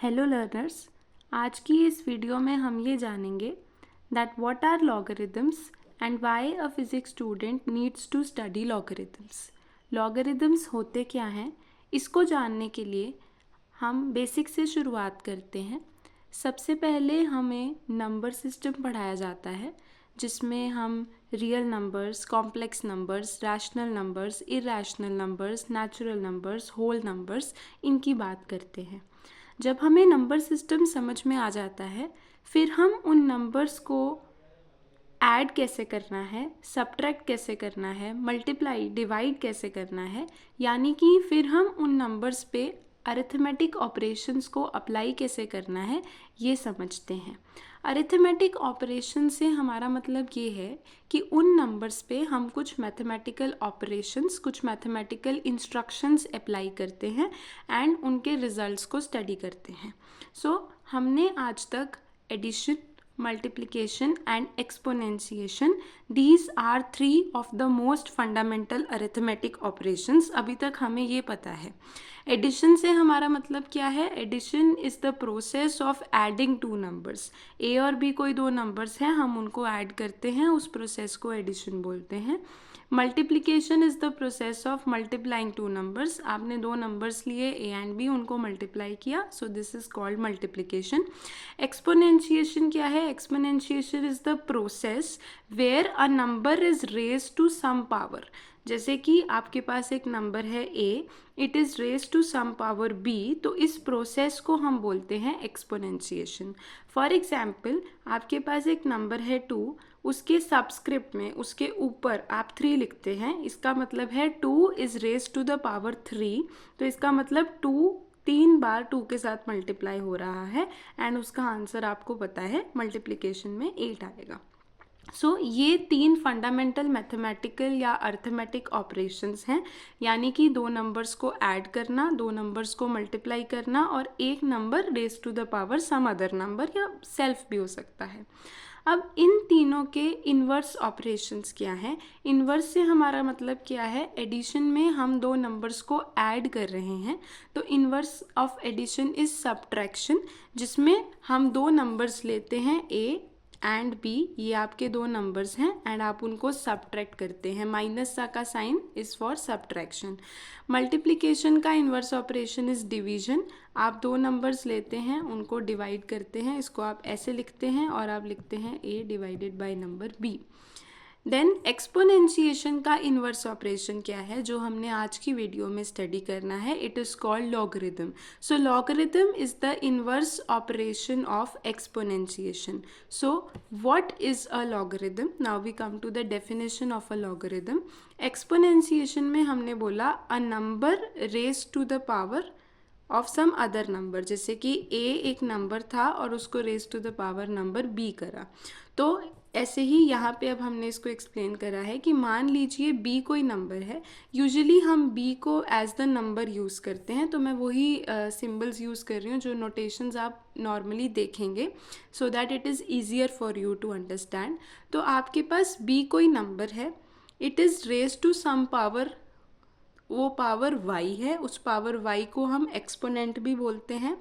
Hello learners, आज की इस वीडियो में हम ये जानेंगे that what are logarithms and why a physics student needs to study logarithms. Logarithms होते क्या हैं, इसको जानने के लिए हम बेसिक से शुरुआत करते हैं। सबसे पहले हमें नंबर सिस्टम पढ़ाया जाता है जिसमें हम real numbers, complex numbers, rational numbers, irrational numbers, natural numbers, whole numbers, इनकी बात करते हैं। जब हमें नंबर सिस्टम समझ में आ जाता है, फिर हम उन नंबर्स को ऐड कैसे करना है, सब्ट्रैक्ट कैसे करना है, मल्टीप्लाई डिवाइड कैसे करना है, यानी कि फिर हम उन नंबर्स पे अरिथमेटिक ऑपरेशंस को अप्लाई कैसे करना है, ये समझते हैं। अरिथमेटिक ऑपरेशन से हमारा मतलब ये है कि उन नंबर्स पे हम कुछ मैथमेटिकल ऑपरेशंस, कुछ मैथमेटिकल इंस्ट्रक्शंस अप्लाई करते हैं एंड उनके रिजल्ट्स को स्टडी करते हैं। हमने आज तक addition, multiplication and exponentiation, these are three of the most fundamental arithmetic operations। अभी तक हमें ये पता है। एडिशन से हमारा मतलब क्या है? Addition is the process of adding two numbers. A और बी कोई दो नंबर्स हैं, हम उनको ऐड करते हैं, उस प्रोसेस को एडिशन बोलते हैं। Multiplication is the process of multiplying two numbers. आपने दो नंबर्स लिए ए एंड बी, उनको मल्टीप्लाई किया, so this is called multiplication. Exponentiation क्या है? Exponentiation is the process where a number is raise to some power. जैसे कि आपके पास एक नंबर है A, it is raise to some power B, तो इस प्रोसेस को हम बोलते हैं एक्सपोनेंशिएशन। फॉर एग्जाम्पल, आपके पास एक नंबर है 2, उसके सबस्क्रिप्ट में उसके ऊपर आप 3 लिखते हैं, इसका मतलब है 2 is raise to the power 3, तो इसका मतलब 2 3 बार 2 के साथ मल्टीप्लाई हो रहा है एंड उसका आंसर आपको पता है मल्टीप्लिकेशन में 8 आएगा। ये 3 फंडामेंटल मैथमेटिकल या अर्थमेटिक ऑपरेशंस हैं, यानी कि दो नंबर्स को ऐड करना, दो नंबर्स को मल्टीप्लाई करना और एक number raise to the power some other number या सेल्फ भी हो सकता है। अब इन तीनों के इन्वर्स ऑपरेशंस क्या हैं? इन्वर्स से हमारा मतलब क्या है? एडिशन में हम दो नंबर्स को ऐड कर रहे हैं, तो inverse of addition is subtraction, जिसमें हम दो नंबर्स लेते हैं ए एंड बी, ये आपके दो नंबर्स हैं एंड आप उनको सब्ट्रैक्ट करते हैं। माइनस का sign is for subtraction. Multiplication का इन्वर्स ऑपरेशन इज़ डिवीजन। आप दो नंबर्स लेते हैं, उनको डिवाइड करते हैं, इसको आप ऐसे लिखते हैं और आप लिखते हैं A divided by number B. Then exponentiation का इन्वर्स ऑपरेशन क्या है, जो हमने आज की वीडियो में स्टडी करना है? It is called logarithm. So logarithm is the inverse operation of exponentiation. So what is a logarithm? Now we come to the definition of a logarithm. Exponentiation में हमने बोला a number raise to the power of some other number, जैसे कि A एक number था और उसको raise to the power number B करा। तो ऐसे ही यहाँ पे अब हमने इसको एक्सप्लेन करा है कि मान लीजिए बी कोई नंबर है। यूजुअली हम बी को एज द नंबर यूज़ करते हैं, तो मैं वही सिंबल्स यूज़ कर रही हूँ जो नोटेशंस आप नॉर्मली देखेंगे, so that it is easier for you to understand. तो आपके पास बी कोई नंबर है, it is raise to some power, वो पावर y है, उस पावर y को हम एक्सपोनेंट भी बोलते हैं।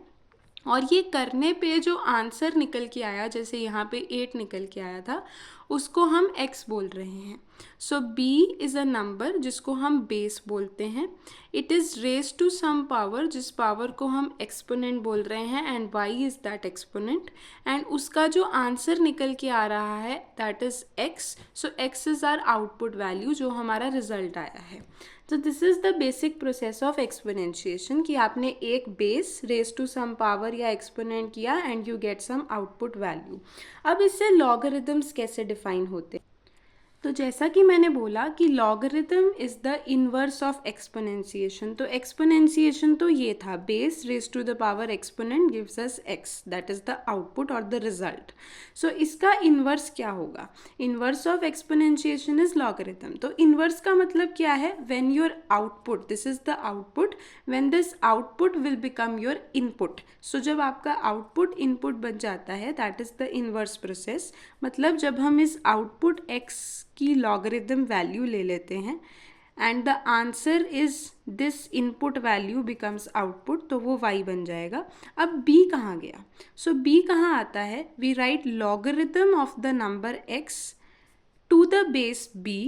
और ये करने पे जो आंसर निकल के आया, जैसे यहाँ पे 8 निकल के आया था, उसको हम x बोल रहे हैं। So b is a number जिसको हम बेस बोलते हैं। It is raise to some power, जिस पावर को हम एक्सपोनेंट बोल रहे हैं, and y is that exponent, and उसका जो आंसर निकल के आ रहा है that is x। So x is our output value, जो हमारा रिजल्ट आया है। तो this is the basic process of exponentiation, कि आपने एक base raise to some power या एक्सपोनेंट किया and you get some output value. अब इससे लॉगरिदम्स कैसे डिफाइन होते हैं? तो जैसा कि मैंने बोला कि logarithm is the inverse of exponentiation. तो एक्सपोनेंशिएशन तो ये था, base raise to the power exponent gives us X, that is the output और द रिजल्ट। सो इसका इन्वर्स क्या होगा? Inverse of exponentiation is logarithm. तो इन्वर्स का मतलब क्या है? When your output, this is the output, when this output will become your input. So जब आपका आउटपुट इनपुट बन जाता है, that is the inverse process. मतलब जब हम इस आउटपुट एक्स की लॉगरिथम वैल्यू ले लेते हैं, and the answer is this input value becomes output, तो वो y बन जाएगा। अब b कहाँ गया? सो b कहाँ आता है? We write logarithm of the number x to the base b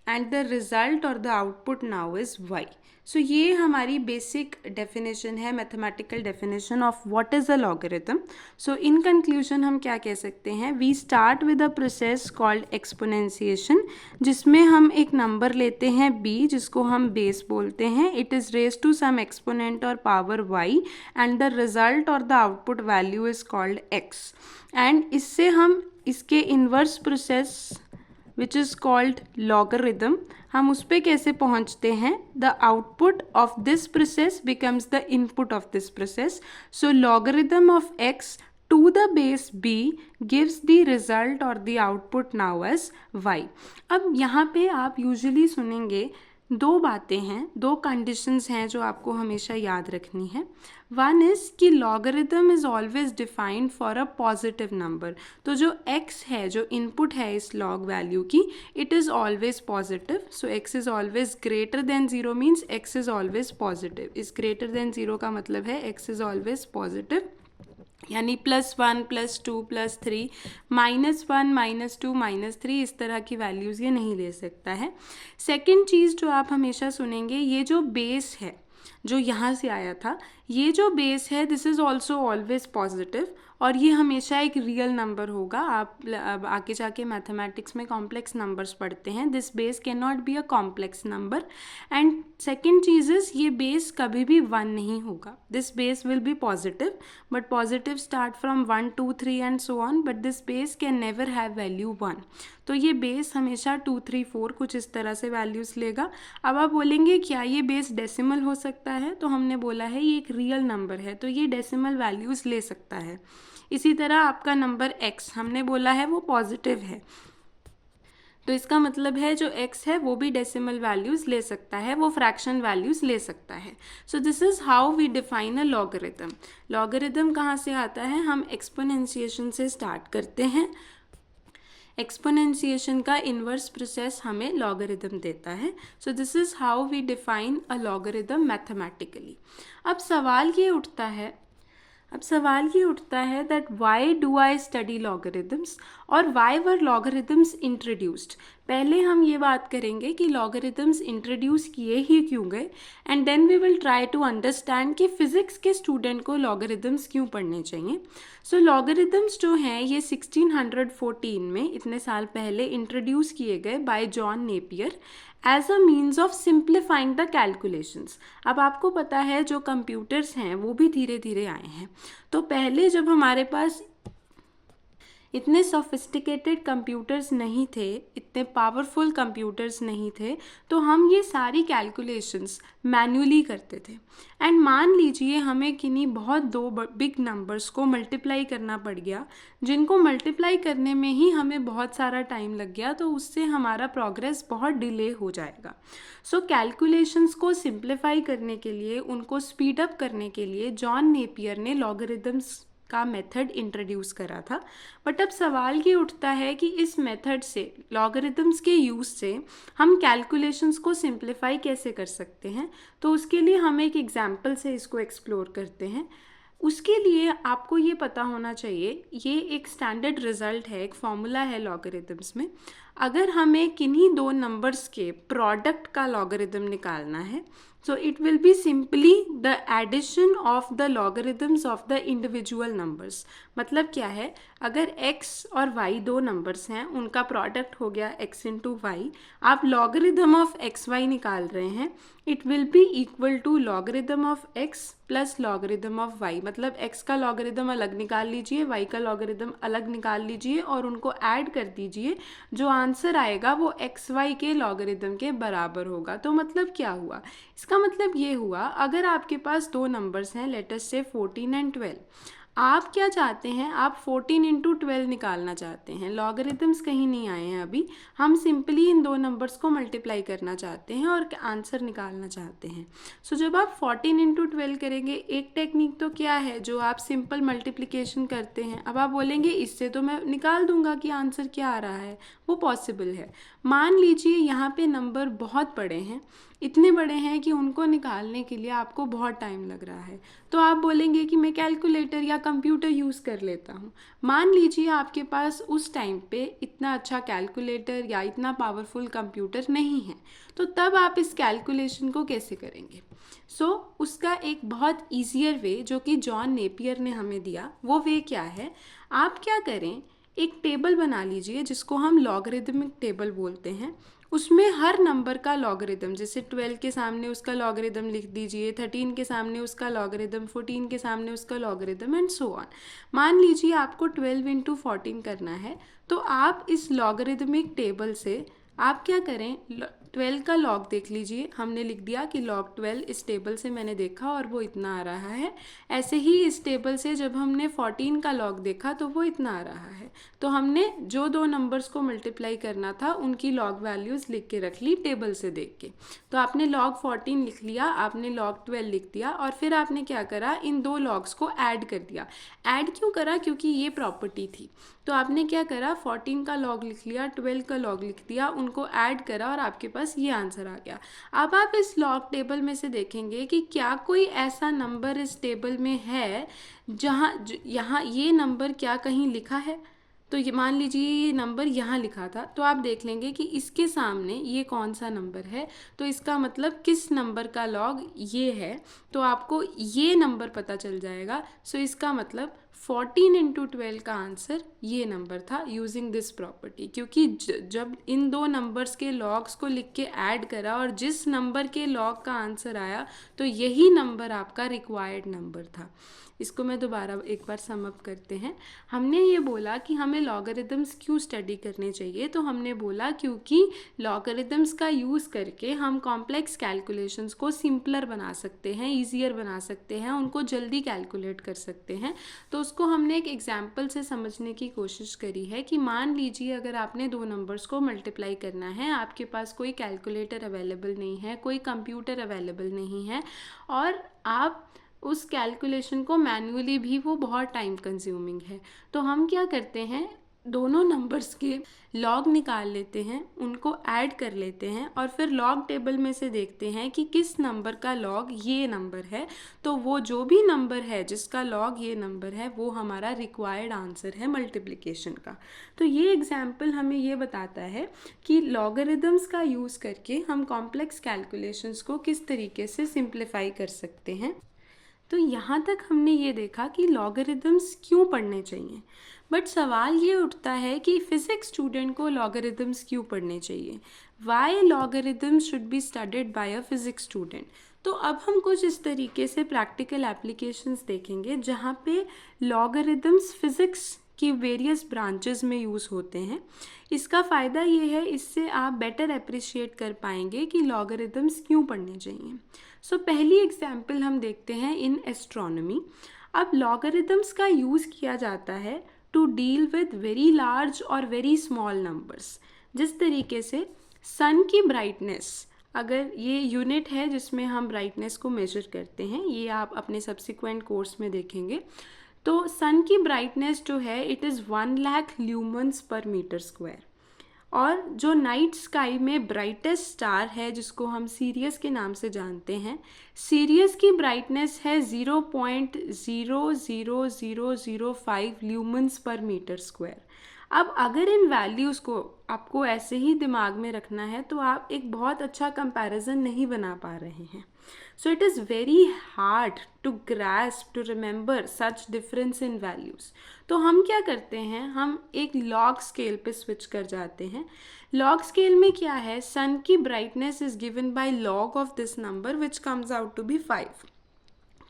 and the result और the output now is y। So ये हमारी बेसिक डेफिनेशन है, mathematical definition of what is a logarithm. So in conclusion हम क्या कह सकते हैं? We start with a process called exponentiation, जिसमें हम एक नंबर लेते हैं b, जिसको हम बेस बोलते हैं। It is raise to some exponent और power y and the result और the output value is called x। And इससे हम इसके inverse process which is called logarithm, हम उस पर कैसे पहुंचते हैं? The output of this process becomes the input of this process. So logarithm of x to the base b gives the result और the output now as y। अब यहाँ पे आप यूजुअली सुनेंगे दो बातें हैं, दो कंडीशंस हैं जो आपको हमेशा याद रखनी है। वन इज़ कि logarithm is always defined for a positive number. तो जो x है, जो इनपुट है इस लॉग वैल्यू की, it is always positive. So x is always greater than zero means x is always positive. इस ग्रेटर देन ज़ीरो का मतलब है x इज़ ऑलवेज पॉजिटिव, यानी +1 +2 +3 -1 -2 -3 इस तरह की वैल्यूज़ ये नहीं ले सकता है। सेकंड चीज़ जो आप हमेशा सुनेंगे, ये जो बेस है जो यहाँ से आया था, ये जो बेस है this is also always positive, और ये हमेशा एक रियल नंबर होगा। आप अब आगे जाके मैथमेटिक्स में कॉम्प्लेक्स नंबर्स पढ़ते हैं, this base can not be a complex number. And second cheese is ये बेस कभी भी 1 नहीं होगा। This base will be positive, but positive start from 1 2 3 and so on, but this base can never have value 1। तो ये base हमेशा 2 3 4 कुछ इस तरह से वैल्यूज़ लेगा। अब आप बोलेंगे क्या ये बेस डेसिमल हो सकता है? तो हमने बोला है ये एक रियल नंबर है, तो ये डेसिमल वैल्यूज़ ले सकता है। इसी तरह आपका नंबर x हमने बोला है वो पॉजिटिव है, तो इसका मतलब है जो x है वो भी डेसिमल वैल्यूज़ ले सकता है, वो फ्रैक्शन वैल्यूज़ ले सकता है। So this is how we define a logarithm. Logarithm कहाँ से आता है? हम एक्सपोनेंशिएशन से स्टार्ट करते हैं। एक्सपोनेंशिएशन का इन्वर्स प्रोसेस हमें लॉगरिथम देता है। So this is how we define a logarithm mathematically. अब सवाल ये उठता है that why do I study logarithms, और वाई वर लॉगरिथम्स इंट्रोड्यूस्ड। पहले हम ये बात करेंगे कि लॉगरिथम्स इंट्रोड्यूस किए ही क्यों गए, and then we will try to understand कि फिज़िक्स के स्टूडेंट को लॉगरिथम्स क्यों पढ़ने चाहिए। सो लॉगरिथम्स जो हैं ये 1614 में, इतने साल पहले, इंट्रोड्यूस किए गए by John Napier as a means of simplifying the calculations. अब आपको पता है जो कंप्यूटर्स हैं वो भी धीरे धीरे आए हैं, तो पहले जब हमारे पास इतने सोफिस्टिकेटेड कंप्यूटर्स नहीं थे, इतने पावरफुल कंप्यूटर्स नहीं थे, तो हम ये सारी कैलकुलेशंस मैन्युअली करते थे। एंड मान लीजिए हमें किन्हीं बहुत दो बिग नंबर्स को मल्टीप्लाई करना पड़ गया, जिनको मल्टीप्लाई करने में ही हमें बहुत सारा टाइम लग गया, तो उससे हमारा प्रोग्रेस बहुत डिले हो जाएगा। सो कैलकुलेशंस को सिंप्लीफाई करने के लिए, उनको स्पीड अप करने के लिए जॉन नेपियर ने लॉगरिथम्स का मेथड इंट्रोड्यूस करा था। बट अब सवाल ये उठता है कि इस मेथड से, लॉगरिथम्स के यूज़ से, हम कैलकुलेशंस को सिंप्लीफाई कैसे कर सकते हैं। तो उसके लिए हम एक एग्जाम्पल से इसको एक्सप्लोर करते हैं। उसके लिए आपको ये पता होना चाहिए, ये एक स्टैंडर्ड रिजल्ट है, एक फॉर्मूला है लॉगरिथम्स में। अगर हमें किन्हीं दो नंबर्स के प्रोडक्ट का लॉगरिथम निकालना है, so it will be simply the addition of the logarithms of the individual numbers। मतलब क्या है, अगर x और y दो नंबर्स हैं, उनका प्रोडक्ट हो गया x इंटू वाई, आप लॉगरिथम ऑफ एक्स वाई निकाल रहे हैं, it will be equal to logarithm of x plus logarithm of y। मतलब x का लॉगरिथम अलग निकाल लीजिए, y का लॉगरिथम अलग निकाल लीजिए और उनको ऐड कर दीजिए, जो आंसर आएगा वो एक्स वाई के लॉगरिथम के बराबर होगा। तो मतलब क्या हुआ? इसका मतलब ये हुआ, अगर आपके पास दो नंबर्स हैं, लेट अस से 14 एंड 12, आप क्या चाहते हैं, आप 14 इंटू 12 निकालना चाहते हैं। लॉगरिदम्स कहीं नहीं आए हैं अभी, हम सिंपली इन दो नंबर्स को मल्टीप्लाई करना चाहते हैं और आंसर निकालना चाहते हैं। सो जब आप 14 इंटू 12 करेंगे, एक टेक्निक तो क्या है जो आप सिंपल मल्टीप्लिकेशन करते हैं। अब आप बोलेंगे इससे तो मैं निकाल दूंगा कि आंसर क्या आ रहा है, वो पॉसिबल है। मान लीजिए यहाँ पे नंबर बहुत बड़े हैं, इतने बड़े हैं कि उनको निकालने के लिए आपको बहुत टाइम लग रहा है, तो आप बोलेंगे कि मैं कैलकुलेटर या कंप्यूटर यूज़ कर लेता हूँ। मान लीजिए आपके पास उस टाइम पे इतना अच्छा कैलकुलेटर या इतना पावरफुल कंप्यूटर नहीं है, तो तब आप इस कैलकुलेशन को कैसे करेंगे। उसका एक बहुत ईजियर वे जो कि जॉन नेपियर ने हमें दिया, वो वे क्या है, आप क्या करें, एक टेबल बना लीजिए जिसको हम लॉगरिदमिक टेबल बोलते हैं। उसमें हर नंबर का लॉगरिदम, जैसे 12 के सामने उसका लॉगरिदम लिख दीजिए, 13 के सामने उसका लॉगरिदम, 14 के सामने उसका लॉगरिदम एंड सो ऑन। मान लीजिए आपको 12 इंटू 14 करना है, तो आप इस लॉगरिदमिक टेबल से आप क्या करें, 12 का लॉग देख लीजिए, हमने लिख दिया कि लॉग 12 इस टेबल से मैंने देखा और वो इतना आ रहा है। ऐसे ही इस टेबल से जब हमने 14 का लॉग देखा तो वो इतना आ रहा है। तो हमने जो दो नंबर्स को मल्टीप्लाई करना था उनकी लॉग वैल्यूज़ लिख के रख ली टेबल से देख के। तो आपने log 14 लिख लिया, आपने log 12 लिख दिया और फिर आपने क्या करा, इन दो लॉग्स को ऐड कर दिया। ऐड क्यों करा, क्योंकि ये प्रॉपर्टी थी। तो आपने क्या करा, 14 का लॉग लिख लिया, 12 का लॉग लिख दिया, उनको ऐड करा और आपके पास ये आंसर आ गया। अब आप इस लॉग टेबल में से देखेंगे कि क्या कोई ऐसा नंबर इस टेबल में है जहाँ यहाँ ये नंबर क्या कहीं लिखा है। तो ये मान लीजिए ये नंबर यहाँ लिखा था, तो आप देख लेंगे कि इसके सामने ये कौन सा नंबर है, तो इसका मतलब किस नंबर का लॉग ये है, तो आपको ये नंबर पता चल जाएगा। सो इसका मतलब 14 इंटू 12 का आंसर ये नंबर था यूजिंग दिस प्रॉपर्टी, क्योंकि जब इन दो नंबर्स के लॉग्स को लिख के ऐड करा और जिस नंबर के लॉग का आंसर आया तो यही नंबर आपका रिक्वायर्ड नंबर था। इसको मैं दोबारा एक बार सम अप करते हैं। हमने ये बोला कि हमें लॉगरिदम्स क्यों स्टडी करने चाहिए, तो हमने बोला क्योंकि लॉगरिदम्स का यूज़ करके हम कॉम्प्लेक्स कैलकुलेशंस को सिंपलर बना सकते हैं, ईजियर बना सकते हैं, उनको जल्दी कैलकुलेट कर सकते हैं। तो उसको हमने एक एग्जाम्पल से समझने की कोशिश करी है कि मान लीजिए अगर आपने दो नंबर्स को मल्टीप्लाई करना है, आपके पास कोई कैलकुलेटर अवेलेबल नहीं है, कोई कंप्यूटर अवेलेबल नहीं है और आप उस कैलकुलेशन को मैन्युअली भी, वो बहुत टाइम कंज्यूमिंग है, तो हम क्या करते हैं, दोनों नंबर्स के लॉग निकाल लेते हैं, उनको ऐड कर लेते हैं और फिर लॉग टेबल में से देखते हैं कि किस नंबर का लॉग ये नंबर है। तो वो जो भी नंबर है जिसका लॉग ये नंबर है वो हमारा रिक्वायर्ड आंसर है मल्टीप्लिकेशन का। तो ये एग्जाम्पल हमें ये बताता है कि लॉगरिदम्स का यूज़ करके हम कॉम्प्लेक्स कैलकुलेशंस को किस तरीके से सिंप्लीफाई कर सकते हैं। तो यहाँ तक हमने ये देखा कि लॉगरिदम्स क्यों पढ़ने चाहिए, बट सवाल ये उठता है कि फिज़िक्स स्टूडेंट को लॉगरिदम्स क्यों पढ़ने चाहिए। Why logarithms should be studied by a physics student. तो अब हम कुछ इस तरीके से प्रैक्टिकल एप्लीकेशंस देखेंगे जहाँ पे लॉगरिदम्स फिज़िक्स की वेरियस ब्रांचेस में यूज़ होते हैं। इसका फ़ायदा ये है, इससे आप बेटर अप्रिशिएट कर पाएंगे कि लॉगरिदम्स क्यों पढ़ने चाहिए। पहली एग्जाम्पल हम देखते हैं इन एस्ट्रोनॉमी। अब लॉगरिदम्स का यूज़ किया जाता है to deal with very large और वेरी स्मॉल नंबर्स। जिस तरीके से सन की ब्राइटनेस, अगर ये यूनिट है जिसमें हम ब्राइटनेस को मेजर करते हैं, ये आप अपने सब्सिक्वेंट कोर्स में देखेंगे, तो सन की ब्राइटनेस जो है इट इज़ 1 लाख ल्यूमन्स पर मीटर स्क्वायर। और जो नाइट स्काई में ब्राइटेस्ट स्टार है जिसको हम सीरियस के नाम से जानते हैं, सीरियस की ब्राइटनेस है 0.00005 ल्यूमन्स पर मीटर स्क्वायर। अब अगर इन वैल्यूज़ को आपको ऐसे ही दिमाग में रखना है तो आप एक बहुत अच्छा कंपैरिजन नहीं बना पा रहे हैं। So it is very hard to grasp, to remember such difference in values. तो हम क्या करते हैं, हम एक log scale पे switch कर जाते हैं। log scale में क्या है, sun की brightness is given by log of this number which comes out to be 5।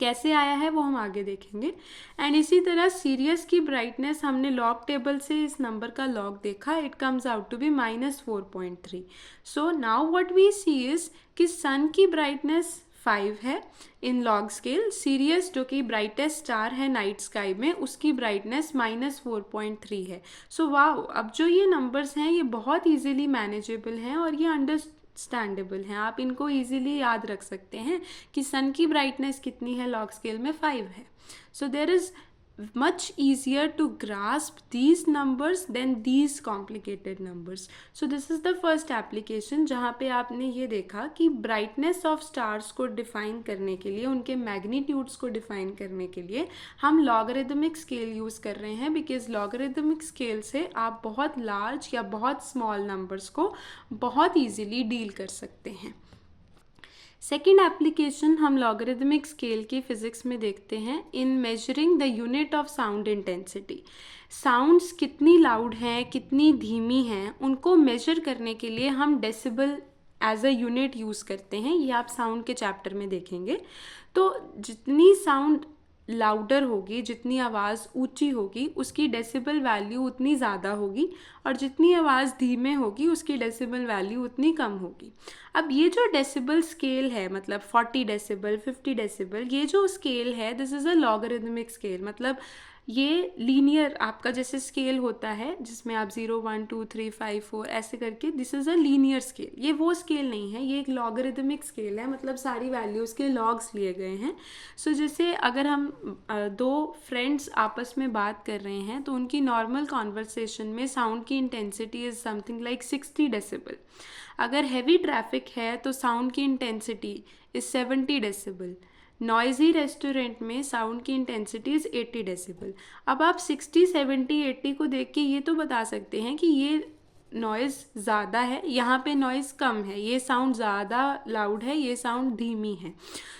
कैसे आया है वो हम आगे देखेंगे। एंड इसी तरह सीरियस की ब्राइटनेस हमने लॉग टेबल से इस नंबर का लॉग देखा, it comes out to be -4.3। So now what we see is कि सन की ब्राइटनेस 5 है इन लॉग स्केल। सीरियस जो कि ब्राइटेस्ट स्टार है नाइट स्काई में, उसकी ब्राइटनेस -4.3 है। सो वाओ, अब जो ये नंबर्स हैं ये बहुत इजीली मैनेजेबल हैं और ये अंडरस्टैंडेबल हैं। आप इनको इजीली याद रख सकते हैं कि सन की ब्राइटनेस कितनी है, लॉग स्केल में 5 है। So there is much easier to grasp these numbers than these complicated numbers. So this is the first application जहाँ पे आपने ये देखा कि brightness of stars को define करने के लिए, उनके magnitudes को define करने के लिए हम logarithmic scale use कर रहे हैं, because logarithmic scale से आप बहुत large या बहुत small numbers को बहुत easily deal कर सकते हैं। सेकेंड एप्लीकेशन हम लॉगरिदमिक स्केल की फिजिक्स में देखते हैं इन measuring the unit of sound intensity. Sounds कितनी लाउड हैं, कितनी धीमी हैं, उनको मेजर करने के लिए हम decibel as a unit use करते हैं। ये आप साउंड के चैप्टर में देखेंगे। तो जितनी साउंड लाउडर होगी, जितनी आवाज़ ऊंची होगी, उसकी डेसिबल वैल्यू उतनी ज़्यादा होगी, और जितनी आवाज़ धीमे होगी उसकी डेसिबल वैल्यू उतनी कम होगी। अब ये जो डेसिबल स्केल है, मतलब 40 डेसिबल, 50 डेसिबल, ये जो स्केल है this is a logarithmic scale. मतलब ये लीनियर आपका जैसे स्केल होता है जिसमें आप 0 1 2 3 5 4 ऐसे करके, this is a linear scale. ये वो स्केल नहीं है, ये एक लॉगरिदमिक स्केल है, मतलब सारी वैल्यूज़ के लॉग्स लिए गए हैं। सो जैसे अगर हम दो फ्रेंड्स आपस में बात कर रहे हैं तो उनकी नॉर्मल कॉन्वर्सेशन में साउंड की intensity is something like 60 decibel. अगर हैवी ट्रैफिक है तो साउंड की intensity is 70 decibel. Noisy restaurant में साउंड की इंटेंसिटी इज़ 80 डेसिबल। अब आप 60, 70, 80 को देख के ये तो बता सकते हैं कि ये नॉइज़ ज़्यादा है, यहाँ पे नॉइज़ कम है, ये साउंड ज़्यादा लाउड है, ये साउंड धीमी है।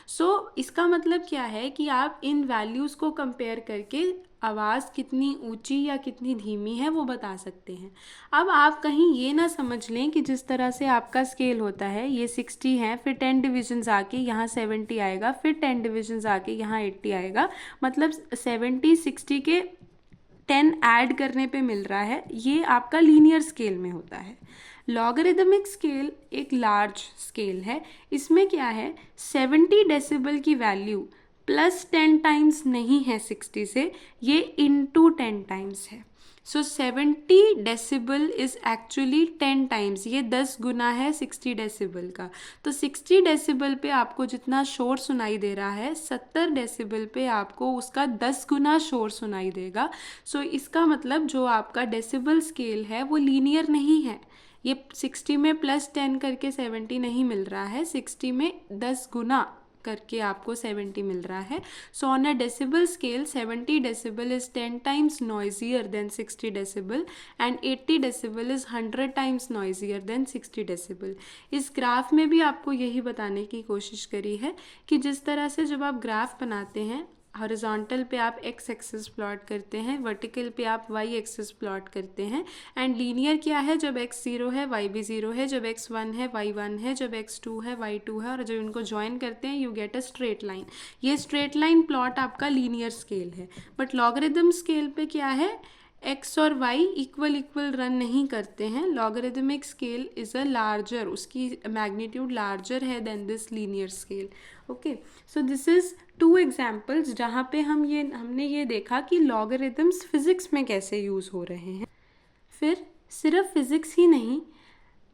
सो इसका मतलब क्या है कि आप इन वैल्यूज़ को कंपेयर करके आवाज़ कितनी ऊंची या कितनी धीमी है वो बता सकते हैं। अब आप कहीं ये ना समझ लें कि जिस तरह से आपका स्केल होता है, ये 60 है, फिर 10 डिविजन्स आके यहाँ 70 आएगा, फिर 10 डिविजन्स आके यहाँ 80 आएगा, मतलब 70 60 के 10 ऐड करने पे मिल रहा है। ये आपका लीनियर स्केल में होता है। लॉगरिदमिक स्केल एक लार्ज स्केल है। इसमें क्या है, 70 डेसिबल की वैल्यू +10 टाइम्स नहीं है 60 से, ये इंटू 10 टाइम्स है। सो 70 डेसिबल इज़ एक्चुअली 10 टाइम्स, ये 10 गुना है 60 डेसिबल का। तो 60 डेसिबल पे आपको जितना शोर सुनाई दे रहा है, 70 डेसिबल पे आपको उसका 10 गुना शोर सुनाई देगा। सो इसका मतलब जो आपका डेसिबल स्केल है वो लीनियर नहीं है। ये 60 में +10 करके 70 नहीं मिल रहा है, 60 में 10 गुना करके आपको 70 मिल रहा है। So on a decibel scale 70 decibel is 10 times noisier than 60 decibel and 80 decibel is 100 times noisier than 60 decibel. इस ग्राफ में भी आपको यही बताने की कोशिश करी है कि जिस तरह से जब आप ग्राफ बनाते हैं, हॉरिजॉन्टल पे आप एक्स एक्सिस प्लॉट करते हैं, वर्टिकल पे आप वाई एक्सिस प्लॉट करते हैं, एंड लीनियर क्या है, जब x 0 है वाई भी 0 है, जब x 1 है वाई 1 है, जब x 2 है वाई 2 है, और जब इनको ज्वाइन करते हैं you get a straight line. ये स्ट्रेट लाइन प्लॉट आपका लीनियर स्केल है। बट लॉगरिदम स्केल पे क्या है, x और y इक्वल रन नहीं करते हैं। Logarithmic scale is a larger, उसकी मैग्नीट्यूड लार्जर है than this linear scale. Okay, so this is 2 examples जहाँ पे हमने ये देखा कि लॉगरिदम्स फिज़िक्स में कैसे यूज़ हो रहे हैं। फिर सिर्फ फिज़िक्स ही नहीं,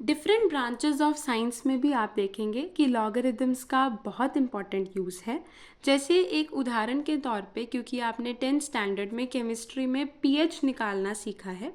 डिफरेंट ब्रांचेस ऑफ साइंस में भी आप देखेंगे कि लॉगरिदम्स का बहुत इम्पॉर्टेंट यूज़ है। जैसे एक उदाहरण के तौर पे, क्योंकि आपने 10th स्टैंडर्ड में केमिस्ट्री में pH निकालना सीखा है,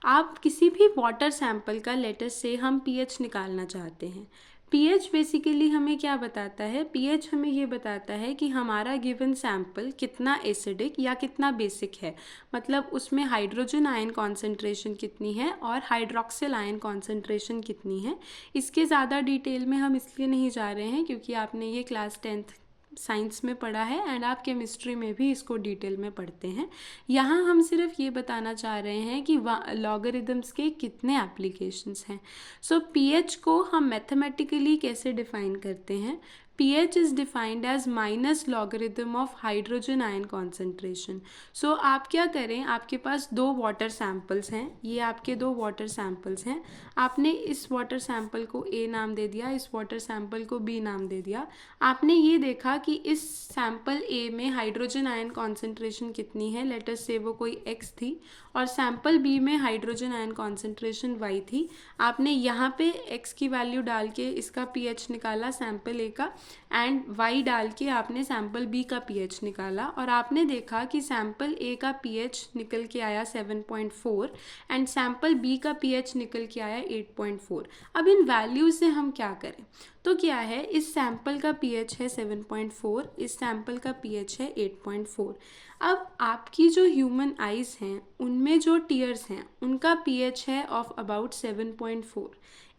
आप किसी भी वाटर सैंपल का लेटर से हम pH निकालना चाहते हैं। pH बेसिकली हमें क्या बताता है, pH हमें ये बताता है कि हमारा गिवन सैंपल कितना एसिडिक या कितना बेसिक है, मतलब उसमें हाइड्रोजन आयन कॉन्सेंट्रेशन कितनी है और हाइड्रोक्सिल आयन कॉन्सेंट्रेशन कितनी है। इसके ज़्यादा डिटेल में हम इसलिए नहीं जा रहे हैं क्योंकि आपने ये क्लास 10th साइंस में पढ़ा है एंड आप केमिस्ट्री में भी इसको डिटेल में पढ़ते हैं। यहाँ हम सिर्फ ये बताना चाह रहे हैं कि लॉगरिदम्स के कितने एप्लीकेशंस हैं। सो pH को हम मैथमेटिकली कैसे डिफ़ाइन करते हैं, pH is defined as minus logarithm of hydrogen ion concentration. So आप क्या करें, आपके पास दो वाटर सैम्पल्स हैं, ये आपके दो वाटर सैम्पल्स हैं, आपने इस वाटर सैम्पल को A नाम दे दिया, इस वाटर सैम्पल को B नाम दे दिया। आपने ये देखा कि इस सैम्पल A में हाइड्रोजन आयन कॉन्सेंट्रेशन कितनी है, लेट अस से वो कोई X थी, और सैम्पल B में हाइड्रोजन आयन कॉन्सेंट्रेशन Y थी। आपने यहाँ पे X की वैल्यू डाल के इसका pH निकाला सैम्पल A का, एंड Y डाल के आपने सैम्पल B का pH निकाला, और आपने देखा कि सैम्पल A का pH निकल के आया 7.4 एंड सैम्पल B का pH निकल के आया 8.4। अब इन वैल्यूज से हम क्या करें, तो क्या है, इस सैम्पल का pH है 7.4, इस सैम्पल का pH है 8.4। अब आपकी जो ह्यूमन आइज़ हैं उनमें जो टीयर्स हैं उनका pH है ऑफ अबाउट 7.4।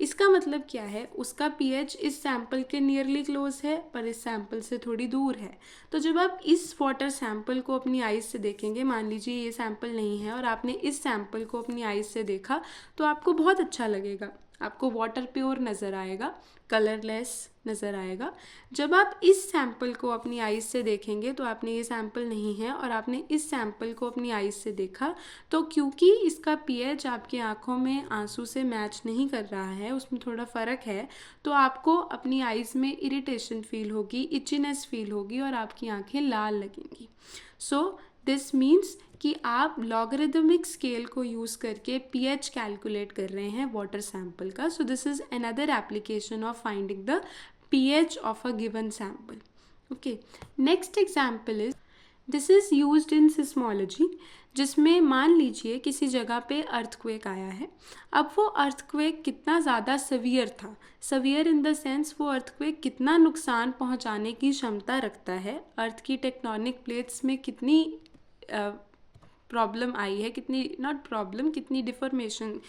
इसका मतलब क्या है, उसका pH इस सैम्पल के नियरली क्लोज है पर इस सैम्पल से थोड़ी दूर है। तो जब आप इस वाटर सैम्पल को अपनी आइज़ से देखेंगे, मान लीजिए ये सैम्पल नहीं है और आपने इस सैम्पल को अपनी आइज़ से देखा, तो आपको बहुत अच्छा लगेगा, आपको वाटर प्योर नज़र आएगा, कलरलेस नज़र आएगा। जब आप इस सैम्पल को अपनी आइज़ से देखेंगे, तो आपने ये सैम्पल नहीं है और आपने इस सैम्पल को अपनी आइज़ से देखा, तो क्योंकि इसका pH आपकी आँखों में आंसू से मैच नहीं कर रहा है, उसमें थोड़ा फ़र्क है, तो आपको अपनी आइज़ में इरिटेशन फील होगी, इचीनेस फील होगी और आपकी आँखें लाल लगेंगी। सो दिस मीन्स कि आप लॉगरिदमिक स्केल को यूज़ करके pH कैलकुलेट कर रहे हैं वाटर सैम्पल का। सो this is another application of finding the pH of a given sample. Okay, next example is, this is used in seismology, जिसमें मान लीजिए किसी जगह पे अर्थक्वेक आया है। अब वो अर्थक्वेक कितना ज़्यादा सवियर था, सवियर इन द सेंस वो अर्थक्वेक कितना नुकसान पहुंचाने की क्षमता रखता है, अर्थ की टेक्टोनिक प्लेट्स में कितनी प्रॉब्लम आई है, कितनी नॉट प्रॉब्लम, कितनी डिफॉर्मेशन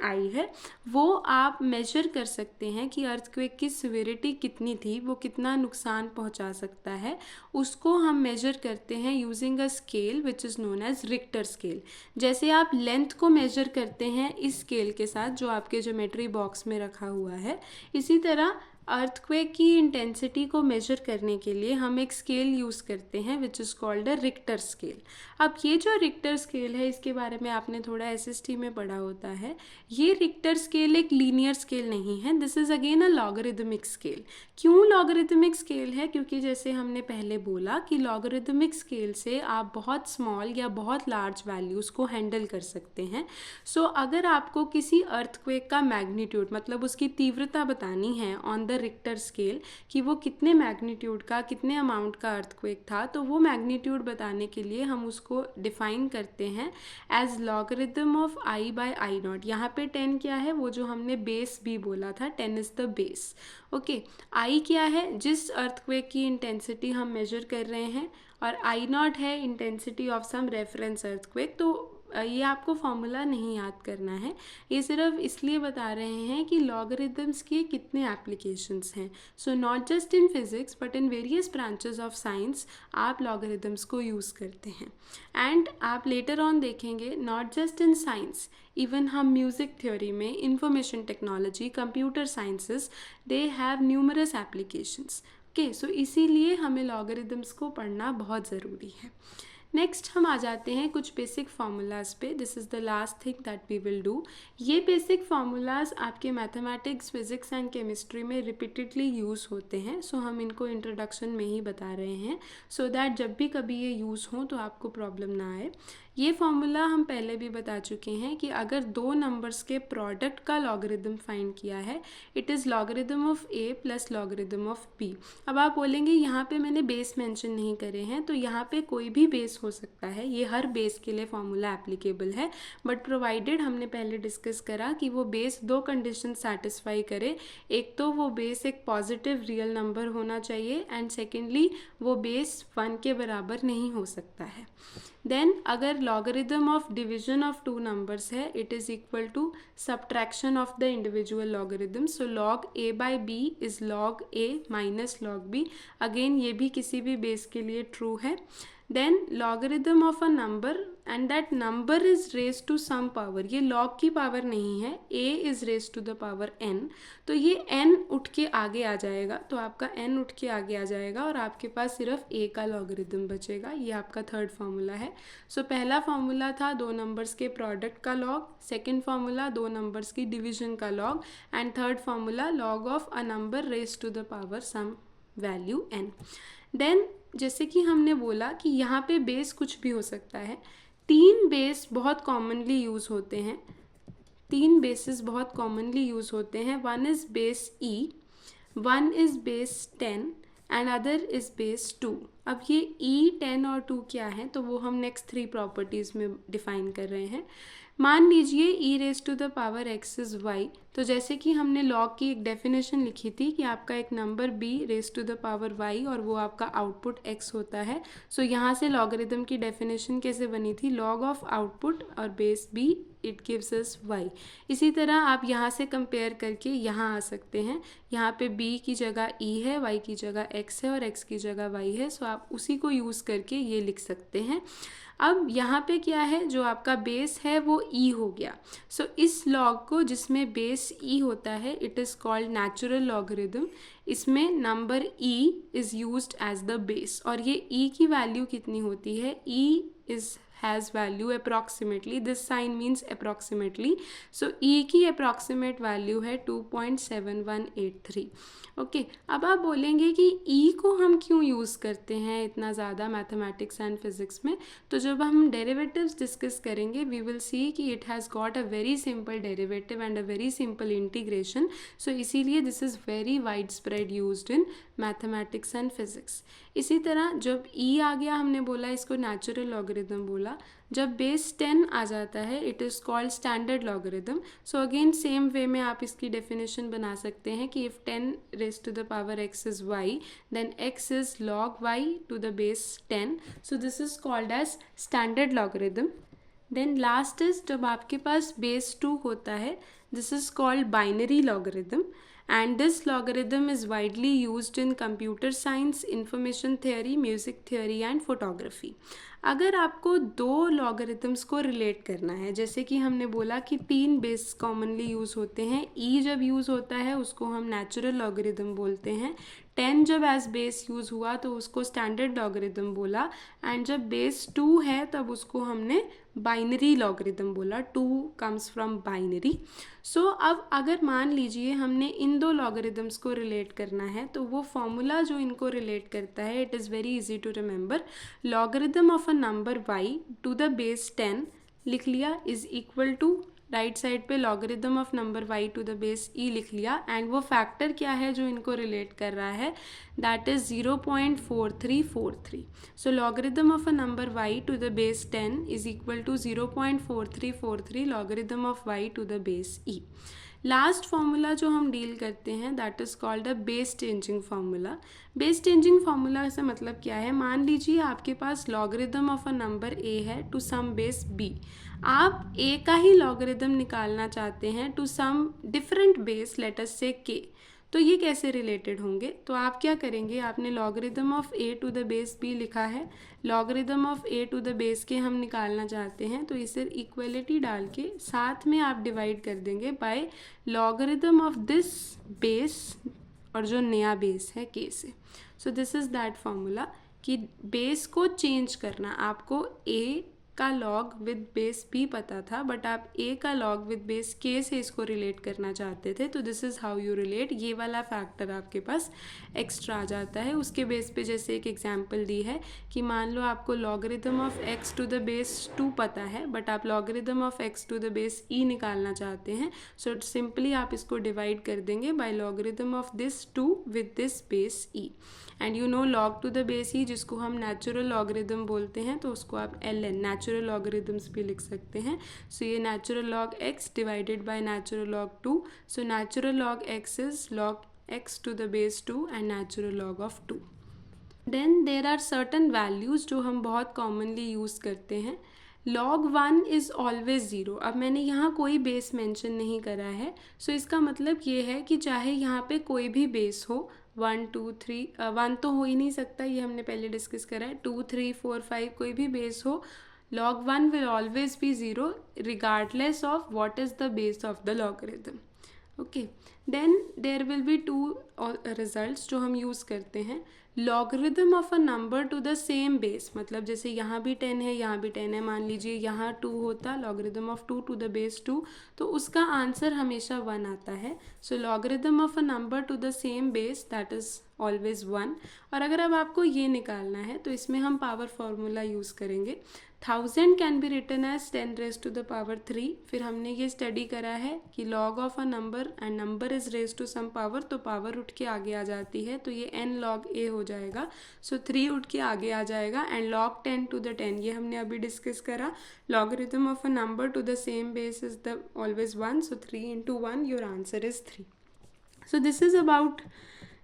आई है, वो आप मेजर कर सकते हैं कि अर्थक्वेक की सिवियरिटी कितनी थी, वो कितना नुकसान पहुंचा सकता है। उसको हम मेजर करते हैं using a scale which is known as Richter scale. जैसे आप लेंथ को मेजर करते हैं इस स्केल के साथ जो आपके ज्योमेट्री बॉक्स में रखा हुआ है, इसी तरह अर्थक्वेक की इंटेंसिटी को मेजर करने के लिए हम एक स्केल यूज़ करते हैं विच is called a Richter scale. अब ये जो रिक्टर स्केल है, इसके बारे में आपने थोड़ा एसएसटी में पढ़ा होता है। ये रिक्टर स्केल एक लीनियर स्केल नहीं है, this is again a logarithmic scale. क्यों लॉगरिदमिक स्केल है, क्योंकि जैसे हमने पहले बोला कि लॉगरिदमिक स्केल से आप बहुत स्मॉल या बहुत लार्ज वैल्यूज़ को हैंडल कर सकते हैं। सो अगर आपको किसी अर्थक्वेक का मैग्नीट्यूड, मतलब उसकी तीव्रता बतानी है ऑन द रिक्टर स्केल कि वो कितने मैग्नीट्यूड का, कितने अमाउंट का अर्थक्वेक था, तो वो मैग्नीट्यूड बताने के लिए हम उसको डिफाइन करते हैं as logarithm of I by I naught. यहाँ पे 10 क्या है, वो जो हमने बेस भी बोला था, 10 इज़ द बेस। ओके, आई क्या है, जिस अर्थक्वेक की इंटेंसिटी हम मेजर कर रहे हैं, और आई नॉट है intensity of some reference earthquake. तो ये आपको फॉर्मूला नहीं याद करना है, ये सिर्फ इसलिए बता रहे हैं कि लॉगरिदम्स के कितने एप्लीकेशंस हैं। So not just in physics but in various branches of science आप लॉगरिदम्स को यूज़ करते हैं। एंड आप लेटर ऑन देखेंगे, not just in science, even हम म्यूज़िक थ्योरी में, information technology, computer sciences, they have numerous applications. Okay, so इसीलिए हमें लॉगरिदम्स को पढ़ना बहुत ज़रूरी है। नेक्स्ट हम आ जाते हैं कुछ बेसिक फार्मूलाज पे। This is the last thing that we will do. ये बेसिक फार्मूलाज आपके मैथमेटिक्स, फिजिक्स एंड केमिस्ट्री में रिपीटेडली यूज़ होते हैं, सो हम इनको इंट्रोडक्शन में ही बता रहे हैं सो दैट जब भी कभी ये यूज़ हो तो आपको प्रॉब्लम ना आए। ये फार्मूला हम पहले भी बता चुके हैं कि अगर दो नंबर्स के प्रोडक्ट का लॉगरिदम फाइंड किया है, it is logarithm of A plus logarithm of B. अब आप बोलेंगे यहाँ पे मैंने बेस मेंशन नहीं करे हैं, तो यहाँ पे कोई भी बेस हो सकता है, ये हर बेस के लिए फार्मूला एप्लीकेबल है, बट प्रोवाइडेड हमने पहले डिस्कस करा कि वो बेस दो कंडीशन सेटिस्फाई करे। एक तो वो बेस एक पॉजिटिव रियल नंबर होना चाहिए, एंड सेकेंडली वो बेस 1 के बराबर नहीं हो सकता है। देन अगर logarithm of division of two numbers है, it is equal to subtraction of the individual logarithm. So log A by B is log A minus log B. Again ये भी किसी भी बेस के लिए ट्रू है। Then logarithm of a number and that number is raise to some power, ये log की power नहीं है, a is raise to the power n, तो ये n उठ के आगे आ जाएगा, तो आपका n उठ के आगे आ जाएगा और आपके पास सिर्फ a का लॉगरिदम बचेगा। ये आपका थर्ड फार्मूला है। सो पहला फार्मूला था दो नंबर्स के प्रोडक्ट का लॉग, सेकेंड फार्मूला दो नंबर्स की डिवीजन का log, and third formula log of a number raise to the power some value n। Then जैसे कि हमने बोला कि यहाँ पे बेस कुछ भी हो सकता है, तीन बेस बहुत कॉमनली यूज़ होते हैं, तीन बेसिस बहुत कॉमनली यूज़ होते हैं, one is base e, one is base 10 and other is base 2। अब ये e, 10 और 2 क्या है, तो वो हम नेक्स्ट थ्री प्रॉपर्टीज़ में डिफाइन कर रहे हैं। मान लीजिए e raise to the power x is y, तो जैसे कि हमने लॉग की एक डेफिनेशन लिखी थी कि आपका एक number b raise to the power y और वो आपका आउटपुट x होता है। सो यहाँ से लॉगरिदम की डेफिनेशन कैसे बनी थी, लॉग ऑफ आउटपुट और base b it gives us y। इसी तरह आप यहाँ से कंपेयर करके यहाँ आ सकते हैं, यहाँ पे b की जगह e है, y की जगह x है और x की जगह y है, सो आप उसी को यूज़ करके ये लिख सकते हैं। अब यहाँ पे क्या है, जो आपका बेस है वो e हो गया। सो इस लॉग को जिसमें बेस e होता है it is called natural logarithm. इसमें number e is used as the base, और ये e की वैल्यू कितनी होती है, e is has value approximately, this sign means approximately, so e की approximate value है 2.7183। ओके, अब आप बोलेंगे कि e को हम क्यों यूज़ करते हैं इतना ज़्यादा मैथमेटिक्स एंड फिज़िक्स में, तो जब हम डेरिवेटिव्स डिस्कस करेंगे वी विल सी कि it has got a very simple derivative and a very simple integration, so इसीलिए this is very wide spread used in mathematics and physics. इसी तरह जब e आ गया, हमने बोला इसको नेचुरल लॉगरिदम बोला, जब बेस 10 आ जाता है it is called standard logarithm. So again same way में आप इसकी डेफिनेशन बना सकते हैं कि if 10 raise to the power x is y then x is log y to the base 10, so this is called as standard logarithm. Then last is जब आपके पास बेस 2 होता है, this is called binary logarithm, and this logarithm is widely used in computer science, information theory, music theory and photography। अगर आपको दो logarithms को relate करना है, जैसे कि हमने बोला कि तीन बेस कॉमनली यूज़ होते हैं, e जब यूज़ होता है उसको हम नेचुरल लॉगरिथम बोलते हैं, 10 जब एज बेस यूज़ हुआ तो उसको स्टैंडर्ड लॉगरिथम बोला, एंड जब बेस 2 है तब उसको हमने बाइनरी लॉगरिथम बोला, 2 कम्स फ्रॉम बाइनरी। सो अब अगर मान लीजिए हमने इन दो लॉगरिथम्स को रिलेट करना है, तो वो फॉर्मूला जो इनको रिलेट करता है it is very easy to remember, logarithm of a number y to the base 10 लिख लिया is equal to, right side पे logarithm of number y to the base e लिख लिया, एंड वो फैक्टर क्या है जो इनको रिलेट कर रहा है, that is 0.4343। So logarithm of a number y to the base 10 is equal to 0.4343 logarithm of y to the base e। Last formula जो हम डील करते हैं that is called a base changing formula. Base changing formula से मतलब क्या है, मान लीजिए आपके पास logarithm of a number a है टू सम बेस b, आप a का ही लॉगरिथम निकालना चाहते हैं to some different base let us say k, तो ये कैसे रिलेटेड होंगे, तो आप क्या करेंगे, आपने logarithm of a to the base b लिखा है, logarithm of a to the base k हम निकालना चाहते हैं, तो इसे इक्वलिटी डाल के साथ में आप डिवाइड कर देंगे by logarithm of this base और जो नया बेस है k से। So this is that formula कि बेस को चेंज करना, आपको a का लॉग विद बेस b पता था बट आप a का लॉग विद बेस k से इसको रिलेट करना चाहते थे, तो this is how you relate, ये वाला फैक्टर आपके पास एक्स्ट्रा आ जाता है। उसके बेस पे जैसे एक एग्जांपल दी है कि मान लो आपको logarithm of x to the base 2 पता है बट आप logarithm of x to the base e निकालना चाहते हैं, सो सिंपली आप इसको डिवाइड कर देंगे by logarithm of this 2 with this base e, and you know log to the base e जिसको हम नेचुरल लॉगरिथम बोलते हैं तो उसको आप ln नेचुरल लॉगरिथम्स भी लिख सकते हैं। सो ये natural log x divided by natural log 2, so natural log x is log x to the base 2 and natural log of 2। Then there are certain values जो हम बहुत कॉमनली यूज़ करते हैं, log 1 इज़ ऑलवेज ज़ीरो। अब मैंने यहाँ कोई base mention नहीं करा है, सो इसका मतलब ये है कि चाहे यहाँ पे कोई भी बेस हो, 1 2 3, 1 तो हो ही नहीं सकता, ये हमने पहले डिस्कस करा है, 2 3 4 5 कोई भी बेस हो, log 1 will always be 0 regardless of what is the base of the logarithm. Okay, then there will be two results जो हम यूज़ करते हैं. Logarithm of a number to the same base, मतलब जैसे यहाँ भी 10 है, यहाँ भी 10 है, मान लीजिए यहाँ 2 होता, logarithm of 2 to the base 2, तो उसका आंसर हमेशा 1 आता है. So logarithm of a number to the same base that is always 1. और अगर अब आपको ये निकालना है तो इसमें हम पावर फार्मूला यूज़ करेंगे. 1000 can be written as 10 raise to the power 3. फिर हमने ये स्टडी करा है कि log of a number and number is raise to some power, तो पावर उठ के आगे आ जाती है, तो ये n log a हो जाएगा. सो 3 उठ के आगे आ जाएगा. एंड log 10 टू द 10 ये हमने अभी डिस्कस करा. Logarithm of a number to the same base is the always 1. So 3 into 1 your answer is 3. So this is about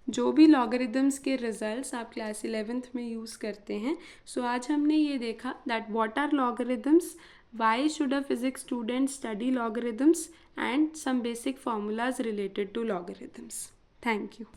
जो भी लॉगरिदम्स के रिजल्ट्स आप क्लास 11th में यूज़ करते हैं. सो आज हमने ये देखा that what are logarithms, why should a physics student study logarithms, and some basic formulas related to logarithms. Thank you.